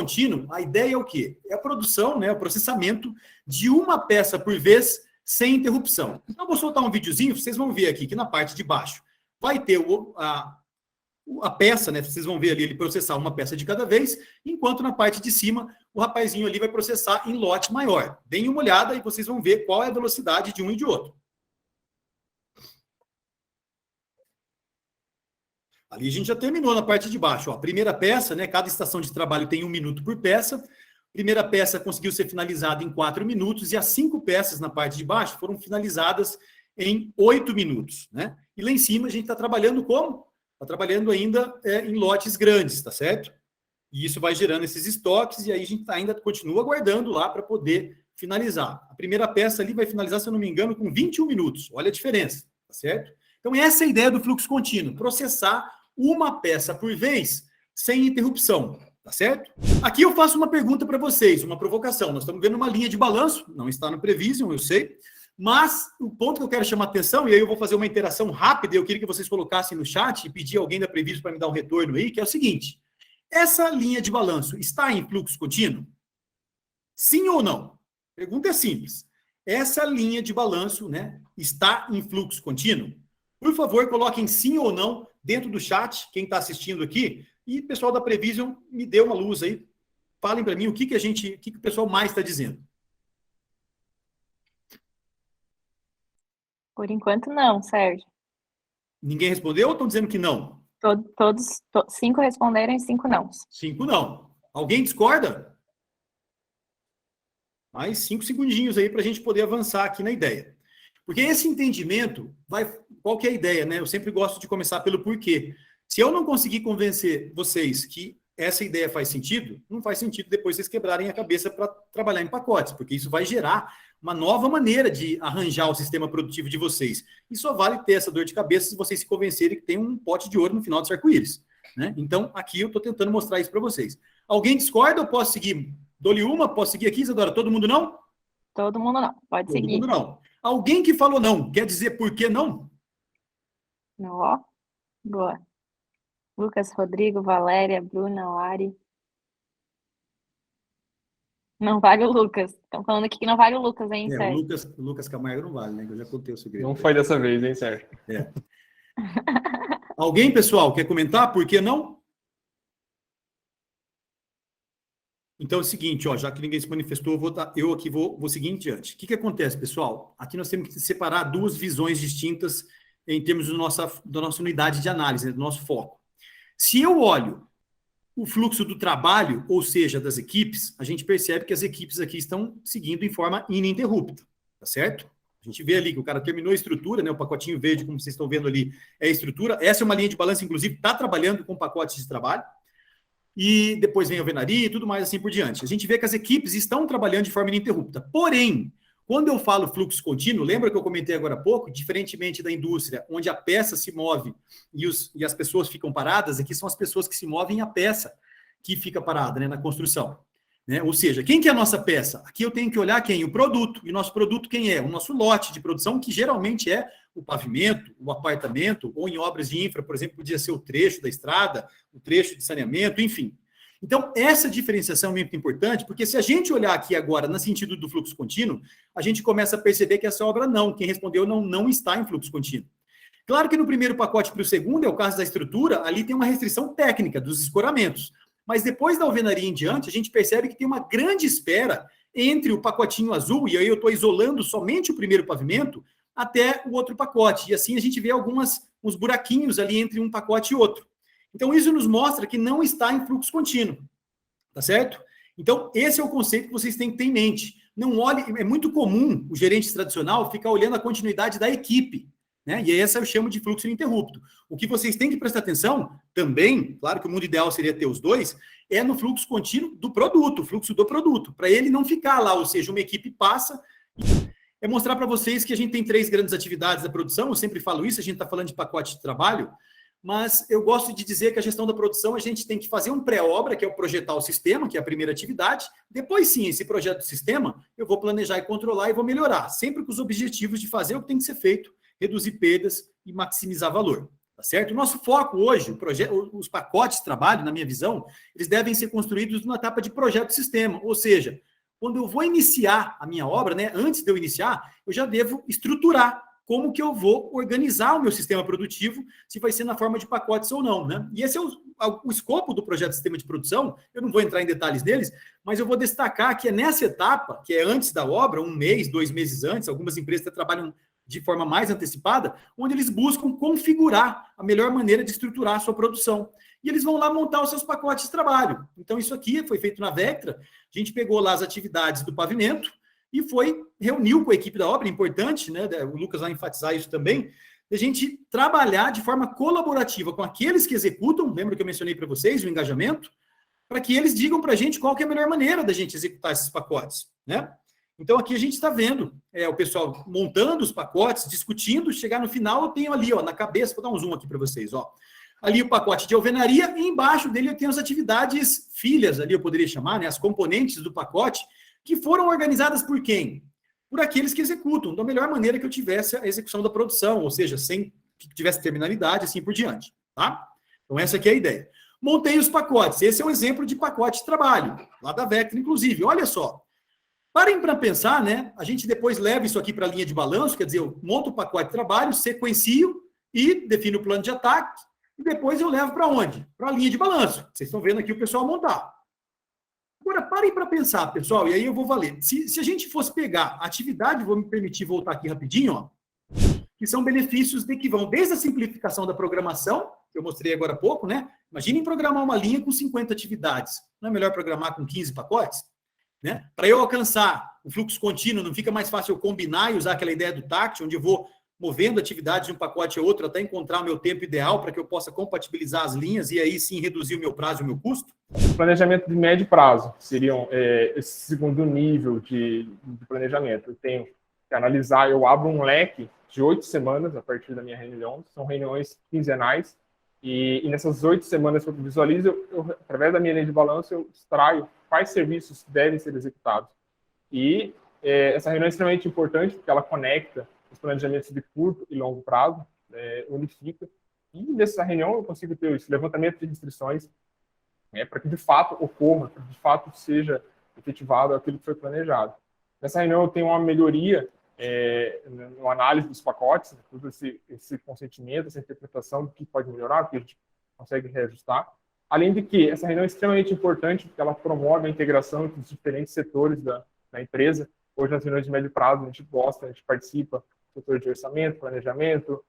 contínuo, a ideia é o quê? É a produção, né, o processamento de uma peça por vez, sem interrupção. Então, eu vou soltar um videozinho, vocês vão ver aqui, que na parte de baixo vai ter a peça, né? Vocês vão ver ali ele processar uma peça de cada vez, enquanto na parte de cima, o rapazinho ali vai processar em lote maior. Deem uma olhada e vocês vão ver qual é a velocidade de um e de outro. Ali a gente já terminou na parte de baixo. Ó. A primeira peça, né? Cada estação de trabalho tem 1 minuto por peça. A primeira peça conseguiu ser finalizada em 4 minutos e as 5 peças na parte de baixo foram finalizadas em 8 minutos, né? E lá em cima a gente está trabalhando como? Está trabalhando ainda em lotes grandes, tá certo? E isso vai gerando esses estoques e aí a gente ainda continua aguardando lá para poder finalizar. A primeira peça ali vai finalizar, se eu não me engano, com 21 minutos. Olha a diferença, tá certo? Então essa é a ideia do fluxo contínuo, processar uma peça por vez, sem interrupção, tá certo? Aqui eu faço uma pergunta para vocês, uma provocação. Nós estamos vendo uma linha de balanço, não está no Prevision, eu sei, mas o ponto que eu quero chamar a atenção, e aí eu vou fazer uma interação rápida, eu queria que vocês colocassem no chat e pedir alguém da Prevision para me dar um retorno aí, que é o seguinte: essa linha de balanço está em fluxo contínuo? Sim ou não? A pergunta é simples. Essa linha de balanço, né, está em fluxo contínuo? Por favor, coloquem sim ou não dentro do chat, quem está assistindo aqui, e o pessoal da Prevision me dê uma luz aí. Falem para mim o que o pessoal mais está dizendo. Por enquanto, não, Sérgio. Ninguém respondeu ou estão dizendo que não? Todos 5 responderam e 5 não. 5 não. Alguém discorda? Mais 5 segundinhos aí para a gente poder avançar aqui na ideia. Porque esse entendimento vai... Qual que é a ideia, né? Eu sempre gosto de começar pelo porquê. Se eu não conseguir convencer vocês que essa ideia faz sentido, não faz sentido depois vocês quebrarem a cabeça para trabalhar em pacotes, porque isso vai gerar uma nova maneira de arranjar o sistema produtivo de vocês. E só vale ter essa dor de cabeça se vocês se convencerem que tem um pote de ouro no final dos arco-íris, né? Então, aqui eu estou tentando mostrar isso para vocês. Alguém discorda ou posso seguir? Dou-lhe uma? Posso seguir aqui, Isadora? Todo mundo não? Todo mundo não. Pode seguir. Todo mundo não. Alguém que falou não, quer dizer por que não? Ó, boa. Lucas, Rodrigo, Valéria, Bruna, Lari. Não vale o Lucas. Estão falando aqui que não vale o Lucas, hein, Sérgio? O Lucas Camargo não vale, né? Eu já contei o segredo. Não foi dessa vez, hein, Sérgio? É. Alguém, pessoal, quer comentar por que não? Então é o seguinte, ó, já que ninguém se manifestou, eu aqui vou seguir em diante. O que acontece, pessoal? Aqui nós temos que separar duas visões distintas em termos da nossa unidade de análise, né, do nosso foco. Se eu olho o fluxo do trabalho, ou seja, das equipes, a gente percebe que as equipes aqui estão seguindo em forma ininterrupta, tá certo? A gente vê ali que o cara terminou a estrutura, né? O pacotinho verde, como vocês estão vendo ali, é a estrutura. Essa é uma linha de balanço, inclusive, está trabalhando com pacotes de trabalho. E depois vem a alvenaria e tudo mais assim por diante. A gente vê que as equipes estão trabalhando de forma ininterrupta. Porém, quando eu falo fluxo contínuo, lembra que eu comentei agora há pouco, diferentemente da indústria, onde a peça se move e as pessoas ficam paradas, aqui são as pessoas que se movem e a peça que fica parada, né, na construção. Né? Ou seja, quem que é a nossa peça? Aqui eu tenho que olhar quem? O produto. E o nosso produto quem é? O nosso lote de produção, que geralmente é o pavimento, o apartamento, ou em obras de infra, por exemplo, podia ser o trecho da estrada, o trecho de saneamento, enfim. Então, essa diferenciação é muito importante, porque se a gente olhar aqui agora no sentido do fluxo contínuo, a gente começa a perceber que essa obra não, quem respondeu não está em fluxo contínuo. Claro que no primeiro pacote para o segundo, é o caso da estrutura, ali tem uma restrição técnica dos escoramentos. Mas depois da alvenaria em diante, a gente percebe que tem uma grande espera entre o pacotinho azul, e aí eu estou isolando somente o primeiro pavimento, até o outro pacote. E assim a gente vê uns buraquinhos ali entre um pacote e outro. Então, isso nos mostra que não está em fluxo contínuo, tá certo? Então, esse é o conceito que vocês têm que ter em mente. Não olhe, é muito comum o gerente tradicional ficar olhando a continuidade da equipe, né? E essa eu chamo de fluxo ininterrupto. O que vocês têm que prestar atenção também, claro que o mundo ideal seria ter os dois, é no fluxo contínuo do produto, o fluxo do produto, para ele não ficar lá, ou seja, uma equipe passa. É mostrar para vocês que a gente tem 3 grandes atividades da produção, eu sempre falo isso, a gente está falando de pacote de trabalho, mas eu gosto de dizer que a gestão da produção, a gente tem que fazer um pré-obra, que é o projetar o sistema, que é a primeira atividade. Depois, sim, esse projeto do sistema, eu vou planejar e controlar e vou melhorar, sempre com os objetivos de fazer o que tem que ser feito, reduzir perdas e maximizar valor, Tá certo? O nosso foco hoje, os pacotes de trabalho, na minha visão, eles devem ser construídos numa etapa de projeto sistema, ou seja, quando eu vou iniciar a minha obra, né, antes de eu iniciar, eu já devo estruturar como que eu vou organizar o meu sistema produtivo, se vai ser na forma de pacotes ou não, né? E esse é o escopo do projeto de sistema de produção, eu não vou entrar em detalhes deles, mas eu vou destacar que é nessa etapa, que é antes da obra, 1 mês, 2 meses antes, algumas empresas até trabalham de forma mais antecipada, onde eles buscam configurar a melhor maneira de estruturar a sua produção. E eles vão lá montar os seus pacotes de trabalho. Então, isso aqui foi feito na Vectra, a gente pegou lá as atividades do pavimento e reuniu com a equipe da obra, importante, né? O Lucas vai enfatizar isso também, a gente trabalhar de forma colaborativa com aqueles que executam, lembra que eu mencionei para vocês o engajamento, para que eles digam para a gente qual que é a melhor maneira da gente executar esses pacotes, né? Então, aqui a gente está vendo o pessoal montando os pacotes, discutindo, chegar no final, eu tenho ali, ó, na cabeça, vou dar um zoom aqui para vocês, ó. Ali o pacote de alvenaria e embaixo dele eu tenho as atividades filhas, ali eu poderia chamar, né, as componentes do pacote, que foram organizadas por quem? Por aqueles que executam, da melhor maneira que eu tivesse a execução da produção, ou seja, sem que tivesse terminalidade, assim por diante, tá? Então, essa aqui é a ideia. Montei os pacotes, esse é um exemplo de pacote de trabalho, lá da Vectra, inclusive, olha só. Parem para pensar, né? A gente depois leva isso aqui para a linha de balanço, quer dizer, eu monto o pacote de trabalho, sequencio e defino o plano de ataque, e depois eu levo para onde? Para a linha de balanço. Vocês estão vendo aqui o pessoal montar. Agora, parem para pensar, pessoal, e aí eu vou valer. Se a gente fosse pegar a atividade, vou me permitir voltar aqui rapidinho, ó, que são benefícios que vão desde a simplificação da programação, que eu mostrei agora há pouco, né? Imaginem programar uma linha com 50 atividades. Não é melhor programar com 15 pacotes? Né? Para eu alcançar o fluxo contínuo, não fica mais fácil eu combinar e usar aquela ideia do TACT, onde eu vou movendo atividades de um pacote a outro até encontrar o meu tempo ideal para que eu possa compatibilizar as linhas e aí sim reduzir o meu prazo e o meu custo? Planejamento de médio prazo seriam esse segundo nível de planejamento. Eu tenho que analisar, eu abro um leque de 8 semanas a partir da minha reunião, são reuniões quinzenais, e nessas 8 semanas que eu visualizo, através da minha linha de balanço, eu extraio quais serviços devem ser executados. E essa reunião é extremamente importante, porque ela conecta os planejamentos de curto e longo prazo, unifica. E nessa reunião eu consigo ter esse levantamento de restrições para que de fato ocorra, para que de fato seja efetivado aquilo que foi planejado. Nessa reunião eu tenho uma melhoria na análise dos pacotes, todo esse consentimento, essa interpretação do que pode melhorar, do que a gente consegue reajustar. Além de que essa reunião é extremamente importante porque ela promove a integração entre os diferentes setores da empresa. Hoje, nas reuniões de médio prazo, a gente gosta, a gente participa do setor de orçamento, planejamento,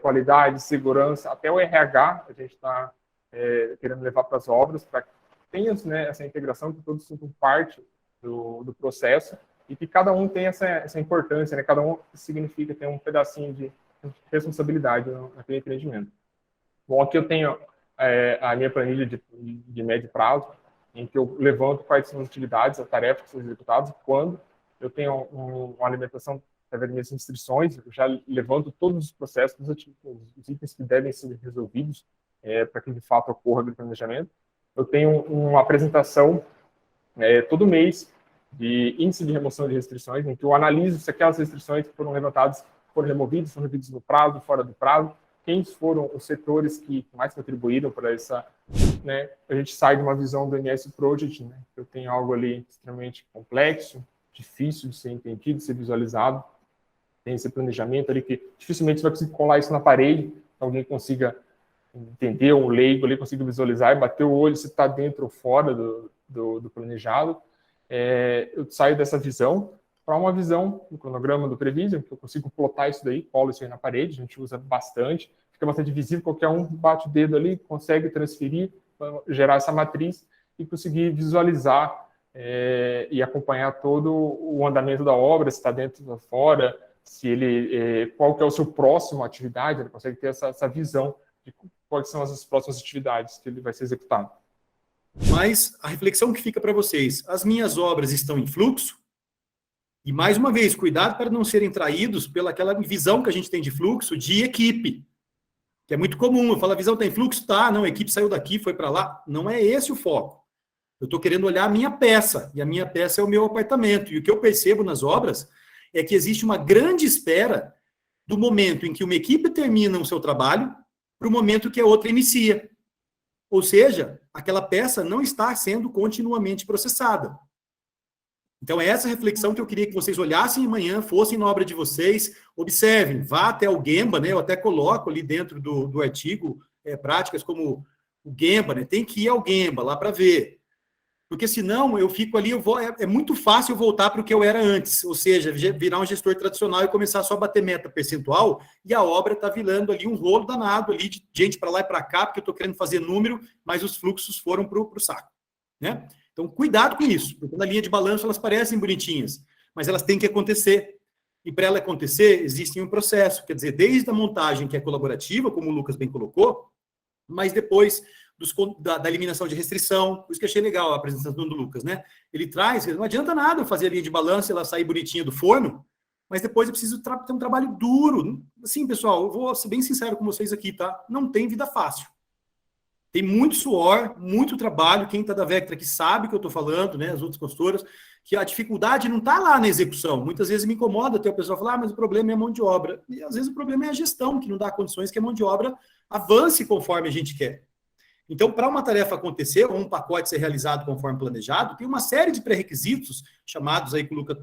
qualidade, segurança, até o RH, a gente está querendo levar para as obras, para que tenha, né, essa integração, que todos sintam parte do processo e que cada um tenha essa importância, né? Cada um significa ter um pedacinho de responsabilidade naquele empreendimento. Bom, aqui eu tenho a minha planilha de médio prazo, em que eu levanto quais são as atividades, as tarefas que são executadas, quando eu tenho uma alimentação através das minhas instruções, eu já levanto todos os processos, os itens que devem ser resolvidos para que de fato ocorra o planejamento. Eu tenho uma apresentação todo mês de índice de remoção de restrições, em que eu analiso se aquelas restrições que foram levantadas foram removidas no prazo, fora do prazo, quem foram os setores que mais contribuíram para essa, né? A gente sai de uma visão do MS Project, né? Eu tenho algo ali extremamente complexo, difícil de ser entendido, de ser visualizado. Tem esse planejamento ali que dificilmente você vai conseguir colar isso na parede, alguém consiga entender, um leigo ali consiga visualizar e bater o olho se está dentro ou fora do planejado. Eu saio dessa visão para uma visão do cronograma do Prevision, que eu consigo plotar isso daí, colo isso aí na parede, a gente usa bastante, fica bastante visível, qualquer um bate o dedo ali, consegue transferir, gerar essa matriz e conseguir visualizar e acompanhar todo o andamento da obra, se está dentro ou fora, se ele, qual que é o seu próximo atividade, ele consegue ter essa visão de quais são as próximas atividades que ele vai ser executado. Mas a reflexão que fica para vocês, as minhas obras estão em fluxo? E, mais uma vez, cuidado para não serem traídos pelaquela visão que a gente tem de fluxo de equipe, que é muito comum. Eu falo, a visão tem fluxo? Tá, não, a equipe saiu daqui, foi para lá. Não é esse o foco. Eu estou querendo olhar a minha peça, e a minha peça é o meu apartamento. E o que eu percebo nas obras é que existe uma grande espera do momento em que uma equipe termina o seu trabalho, para o momento que a outra inicia. Ou seja, aquela peça não está sendo continuamente processada. Então, é essa reflexão que eu queria que vocês olhassem amanhã, fossem na obra de vocês, observem, vá até o Gemba, né? Eu até coloco ali dentro do artigo práticas como o Gemba, né? Tem que ir ao Gemba lá para ver. Porque senão eu fico ali, é muito fácil eu voltar para o que eu era antes, ou seja, virar um gestor tradicional e começar só a bater meta percentual, e a obra está virando ali um rolo danado ali de gente para lá e para cá, porque eu estou querendo fazer número, mas os fluxos foram para o saco, né? Então, cuidado com isso, porque na linha de balanço elas parecem bonitinhas, mas elas têm que acontecer. E para ela acontecer, existe um processo, quer dizer, desde a montagem que é colaborativa, como o Lucas bem colocou, mas depois da eliminação de restrição, por isso que eu achei legal a apresentação do Lucas, né? Ele traz, não adianta nada eu fazer a linha de balanço e ela sair bonitinha do forno, mas depois eu preciso ter um trabalho duro. Assim, pessoal, eu vou ser bem sincero com vocês aqui, tá? Não tem vida fácil. Tem muito suor, muito trabalho. Quem está da Vectra aqui sabe o que eu estou falando, né? As outras consultoras, que a dificuldade não está lá na execução. Muitas vezes me incomoda até o pessoal falar, mas o problema é a mão de obra. E às vezes o problema é a gestão, que não dá condições que a mão de obra avance conforme a gente quer. Então, para uma tarefa acontecer, ou um pacote ser realizado conforme planejado, tem uma série de pré-requisitos, chamados aí, que o Lucas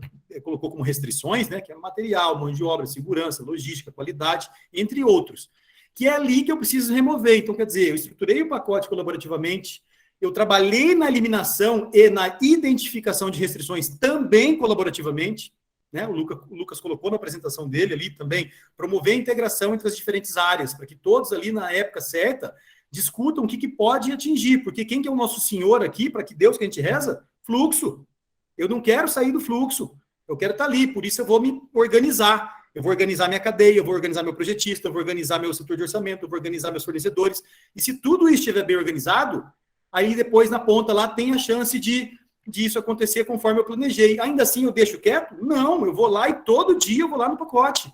colocou como restrições, né? Que é material, mão de obra, segurança, logística, qualidade, entre outros. Que é ali que eu preciso remover. Então, quer dizer, eu estruturei o pacote colaborativamente, eu trabalhei na eliminação e na identificação de restrições também colaborativamente, né? O Lucas colocou na apresentação dele ali também, promover a integração entre as diferentes áreas, para que todos ali, na época certa, discutam o que pode atingir, porque quem que é o nosso Senhor aqui, para que Deus que a gente reza? Fluxo. Eu não quero sair do fluxo, eu quero estar ali, por isso eu vou me organizar. Eu vou organizar minha cadeia, eu vou organizar meu projetista, eu vou organizar meu setor de orçamento, eu vou organizar meus fornecedores. E se tudo isso estiver bem organizado, aí depois na ponta lá tem a chance de isso acontecer conforme eu planejei. Ainda assim eu deixo quieto? Não, eu vou lá e todo dia eu vou lá no pacote.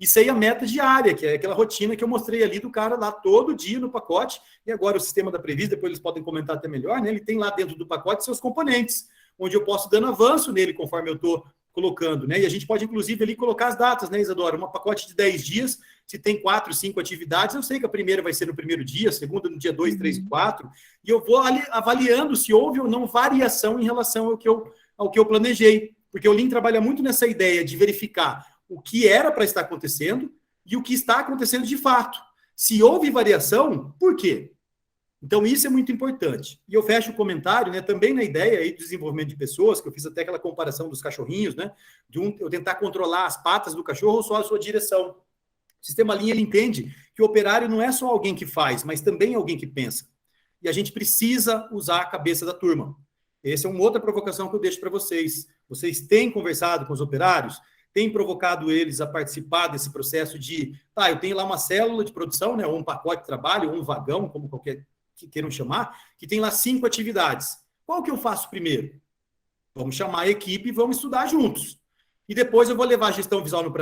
Isso aí é a meta diária, que é aquela rotina que eu mostrei ali do cara lá todo dia no pacote. E agora o sistema da Previs, depois eles podem comentar até melhor, né? Ele tem lá dentro do pacote seus componentes, onde eu posso dando avanço nele conforme eu estou colocando, né? E a gente pode, inclusive, ali colocar as datas, né, Isadora? Um pacote de 10 dias, se tem 4, 5 atividades, eu sei que a primeira vai ser no primeiro dia, a segunda no dia 2, 3 e 4, e eu vou ali avaliando se houve ou não variação em relação ao que eu planejei. Porque o Lean trabalha muito nessa ideia de verificar o que era para estar acontecendo e o que está acontecendo de fato. Se houve variação, por quê? Então, isso é muito importante. E eu fecho o comentário, né, também na ideia aí do desenvolvimento de pessoas, que eu fiz até aquela comparação dos cachorrinhos, né, eu tentar controlar as patas do cachorro ou só a sua direção. O sistema Lean, ele entende que o operário não é só alguém que faz, mas também alguém que pensa. E a gente precisa usar a cabeça da turma. Essa é uma outra provocação que eu deixo para vocês. Vocês têm conversado com os operários? Têm provocado eles a participar desse processo de, eu tenho lá uma célula de produção, né, ou um pacote de trabalho, ou um vagão, como qualquer que queiram chamar, que tem lá 5 atividades. Qual que eu faço primeiro? Vamos chamar a equipe e vamos estudar juntos. E depois eu vou levar a gestão visual no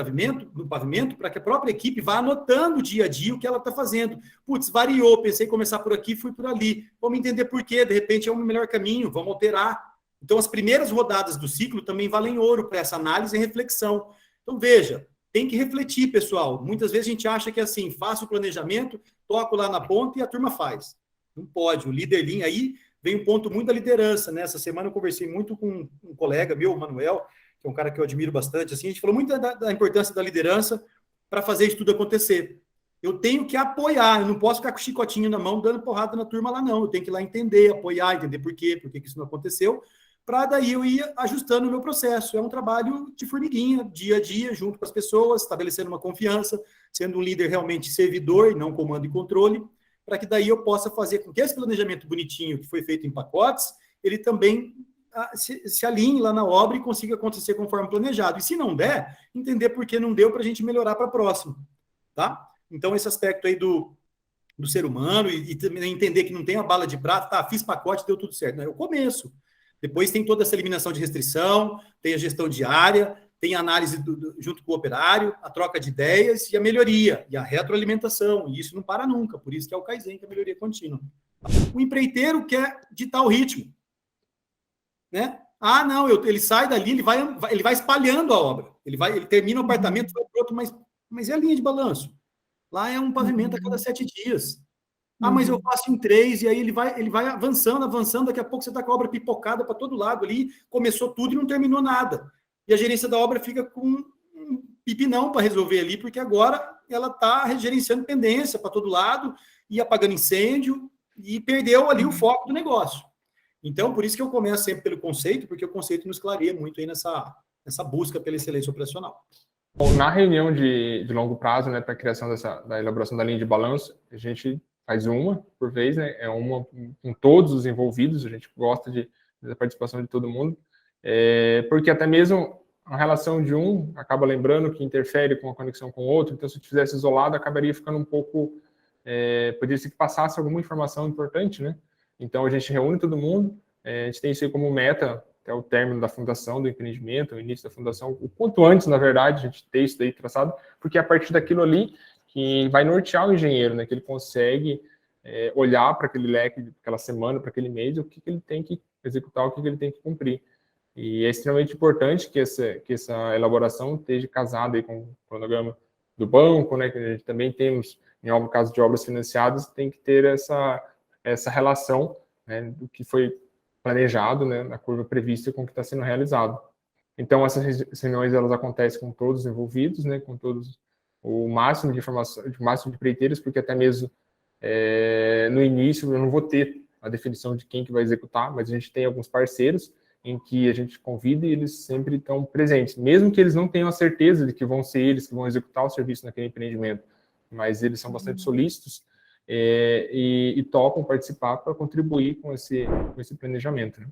pavimento, para que a própria equipe vá anotando dia a dia o que ela está fazendo. Putz, variou, pensei em começar por aqui, fui por ali. Vamos entender por quê, de repente é um melhor caminho, vamos alterar. Então, as primeiras rodadas do ciclo também valem ouro para essa análise e reflexão. Então, veja, tem que refletir, pessoal. Muitas vezes a gente acha que é assim, faço o planejamento, toco lá na ponta e a turma faz. Não pode. O líder Lean, aí vem um ponto muito da liderança, né? Essa semana eu conversei muito com um colega meu, o Manuel, que é um cara que eu admiro bastante, assim, a gente falou muito da importância da liderança para fazer isso tudo acontecer. Eu tenho que apoiar, eu não posso ficar com o chicotinho na mão dando porrada na turma lá, não. Eu tenho que ir lá entender, apoiar, entender por que isso não aconteceu, para daí eu ir ajustando o meu processo. É um trabalho de formiguinha, dia a dia, junto com as pessoas, estabelecendo uma confiança, sendo um líder realmente servidor e não comando e controle, para que daí eu possa fazer com que esse planejamento bonitinho que foi feito em pacotes, ele também se alinhe lá na obra e consiga acontecer conforme planejado. E se não der, entender por que não deu para a gente melhorar para a próxima, tá? Então, esse aspecto aí do ser humano e também entender que não tem a bala de prata, fiz pacote, deu tudo certo. Não, é o começo. Depois tem toda essa eliminação de restrição, tem a gestão diária, tem a análise junto com o operário, a troca de ideias e a melhoria, e a retroalimentação, e isso não para nunca, por isso que é o Kaizen, que é a melhoria contínua. O empreiteiro quer ditar o ritmo, né? Não, ele sai dali, ele vai espalhando a obra, ele termina o apartamento, vai para outro, mas é a linha de balanço. Lá é um pavimento a cada 7 dias. Ah, mas eu faço em 3, e aí ele vai avançando, daqui a pouco você está com a obra pipocada para todo lado ali, começou tudo e não terminou nada. E a gerência da obra fica com um pipinão para resolver ali, porque agora ela está gerenciando pendência para todo lado, e apagando incêndio, e perdeu ali o foco do negócio. Então, por isso que eu começo sempre pelo conceito, porque o conceito nos clareia muito aí nessa busca pela excelência operacional. Bom, na reunião de longo prazo, né, para a criação da elaboração da linha de balanço, a gente faz uma por vez, né, é uma com todos os envolvidos, a gente gosta da participação de todo mundo, porque até mesmo a relação de um acaba lembrando que interfere com a conexão com o outro, então se tivesse isolado, acabaria ficando um pouco, poderia ser que passasse alguma informação importante, né? Então a gente reúne todo mundo, a gente tem isso aí como meta até o término da fundação do empreendimento, o início da fundação, o quanto antes, na verdade, a gente ter isso daí traçado, porque é a partir daquilo ali que vai nortear o engenheiro, né? Que ele consegue olhar para aquele leque, aquela semana, para aquele mês, o que ele tem que executar, o que ele tem que cumprir. E é extremamente importante que essa elaboração esteja casada aí com o cronograma do banco, né? Que a gente também temos, em caso de obras financiadas, tem que ter essa relação, né, do que foi planejado, né, na curva prevista com o que está sendo realizado. Então, essas reuniões elas acontecem com todos os envolvidos, né, com todos o máximo de informação, o máximo de empreiteiros, porque até mesmo no início eu não vou ter a definição de quem que vai executar, mas a gente tem alguns parceiros em que a gente convida e eles sempre estão presentes, mesmo que eles não tenham a certeza de que vão ser eles que vão executar o serviço naquele empreendimento, mas eles são bastante solícitos e topam participar para contribuir com esse planejamento, né?